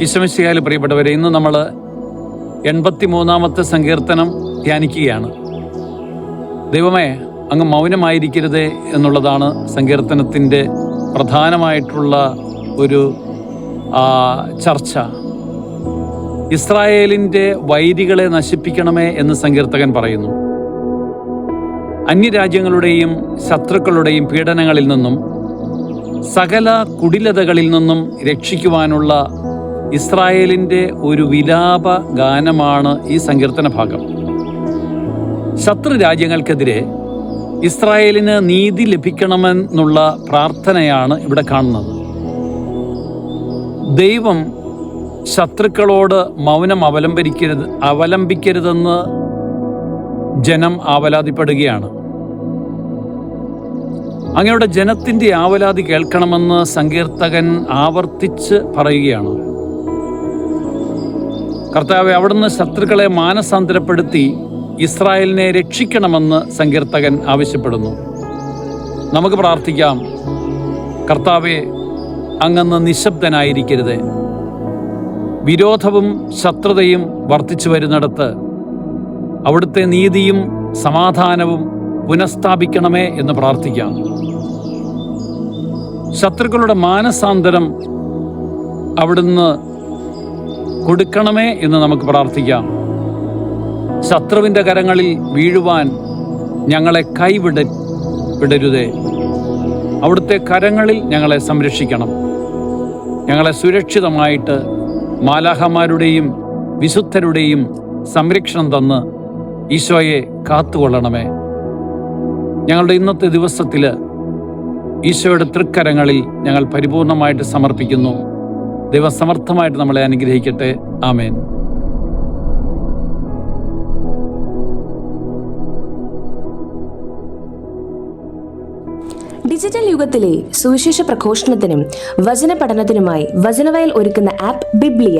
ഈശോമിശിഹായിൽ പ്രിയപ്പെട്ടവരെ, ഇന്ന് നമ്മൾ 83-ാമത്തെ സങ്കീർത്തനം ധ്യാനിക്കുകയാണ്. ദൈവമേ, അങ്ങ് മൗനമായിരിക്കരുതേ എന്നുള്ളതാണ് സങ്കീർത്തനത്തിൻ്റെ പ്രധാനമായിട്ടുള്ള ഒരു ചർച്ച. ഇസ്രായേലിൻ്റെ വൈരികളെ നശിപ്പിക്കണമേ എന്ന് സങ്കീർത്തകൻ പറയുന്നു. അന്യരാജ്യങ്ങളുടെയും ശത്രുക്കളുടെയും പീഡനങ്ങളിൽ നിന്നും സകല കുടിലതകളിൽ നിന്നും രക്ഷിക്കുവാനുള്ള ഇസ്രായേലിൻ്റെ ഒരു വിലാപ ഗാനമാണ് ഈ സങ്കീർത്തന ഭാഗം. ശത്രു രാജ്യങ്ങൾക്കെതിരെ ഇസ്രായേലിന് നീതി ലഭിക്കണമെന്നുള്ള പ്രാർത്ഥനയാണ് ഇവിടെ കാണുന്നത്. ദൈവം ശത്രുക്കളോട് മൗനം അവലംബിക്കരുതെന്ന് ജനം ആവലാതിപ്പെടുകയാണ്. അങ്ങയുടെ ജനത്തിൻ്റെ ആവലാതി കേൾക്കണമെന്ന് സങ്കീർത്തകൻ ആവർത്തിച്ച് പറയുകയാണ്. കർത്താവെ, അവിടുന്ന് ശത്രുക്കളെ മാനസാന്തരപ്പെടുത്തി ഇസ്രായേലിനെ രക്ഷിക്കണമെന്ന് സങ്കീർത്തകൻ ആവശ്യപ്പെടുന്നു. നമുക്ക് പ്രാർത്ഥിക്കാം. കർത്താവെ, അങ്ങന്ന് നിശബ്ദനായിരിക്കരുതേ. വിരോധവും ശത്രുതയും വർദ്ധിച്ചു വരുന്നിടത്ത് അവിടുത്തെ നീതിയും സമാധാനവും പുനഃസ്ഥാപിക്കണമേ എന്ന് പ്രാർത്ഥിക്കാം. ശത്രുക്കളുടെ മാനസാന്തരം അവിടുന്ന് കൊടുക്കണമേ എന്ന് നമുക്ക് പ്രാർത്ഥിക്കാം. ശത്രുവിൻ്റെ കരങ്ങളിൽ വീഴുവാൻ ഞങ്ങളെ വിടരുതേ. അവിടുത്തെ കരങ്ങളിൽ ഞങ്ങളെ സംരക്ഷിക്കണം. ഞങ്ങളെ സുരക്ഷിതമായിട്ട് മാലാഖമാരുടെയും വിശുദ്ധരുടെയും സംരക്ഷണം തന്ന് ഈശോയെ കാത്തുകൊള്ളണമേ. ഞങ്ങളുടെ ഇന്നത്തെ ദിവസത്തിൽ ഈശോയുടെ തൃക്കരങ്ങളിൽ ഞങ്ങൾ പരിപൂർണമായിട്ട് സമർപ്പിക്കുന്നു. ദൈവം സമർത്ഥമായിട്ട് നമ്മളെ അനുഗ്രഹിക്കട്ടെ. ആമേൻ. ഡിജിറ്റൽ യുഗത്തിലെ സുവിശേഷ പ്രഘോഷണത്തിനും വചന പഠനത്തിനുമായി വചനവയൽ ഒരുക്കുന്ന ആപ്പ് ബിബ്ലിയ.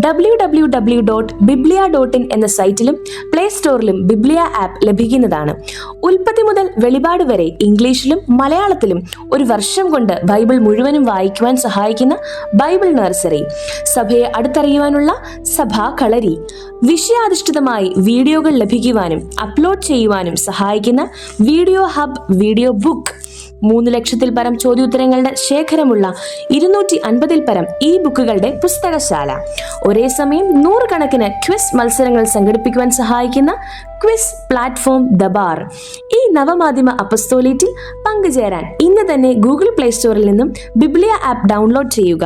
www.biblia.in എന്ന സൈറ്റിലും പ്ലേ സ്റ്റോറിലും ബിബ്ലിയ ആപ്പ് ലഭിക്കുന്നതാണ്. ഉൽപ്പത്തി മുതൽ വെളിപാട് വരെ ഇംഗ്ലീഷിലും മലയാളത്തിലും ഒരു വർഷം കൊണ്ട് ബൈബിൾ മുഴുവനും വായിക്കുവാൻ സഹായിക്കുന്ന ബൈബിൾ നഴ്സറി, സഭയെ അടുത്തറിയുവാനുള്ള സഭാ കളരി, വിഷയാധിഷ്ഠിതമായി വീഡിയോകൾ ലഭിക്കുവാനും അപ്ലോഡ് ചെയ്യുവാനും സഹായിക്കുന്ന വീഡിയോ ഹബ് വീഡിയോ ബുക്ക്, 3 ലക്ഷത്തിൽ പരം ചോദ്യോത്തരങ്ങളുടെ ശേഖരമുള്ള 250-ൽ പരം ഈ ബുക്കുകളുടെ പുസ്തകശാല, ഒരേ സമയം 100 കണക്കിന് ക്വിസ് മത്സരങ്ങൾ സംഘടിപ്പിക്കുവാൻ സഹായിക്കുന്ന ക്വിസ് പ്ലാറ്റ്ഫോം ദബാർ. ഈ നവമാധ്യമ അപ്പസ്തോലേറ്റിൽ പങ്കുചേരാൻ ഇന്ന് തന്നെ ഗൂഗിൾ പ്ലേ സ്റ്റോറിൽ നിന്നും ബിബ്ലിയ ആപ്പ് ഡൗൺലോഡ് ചെയ്യുക.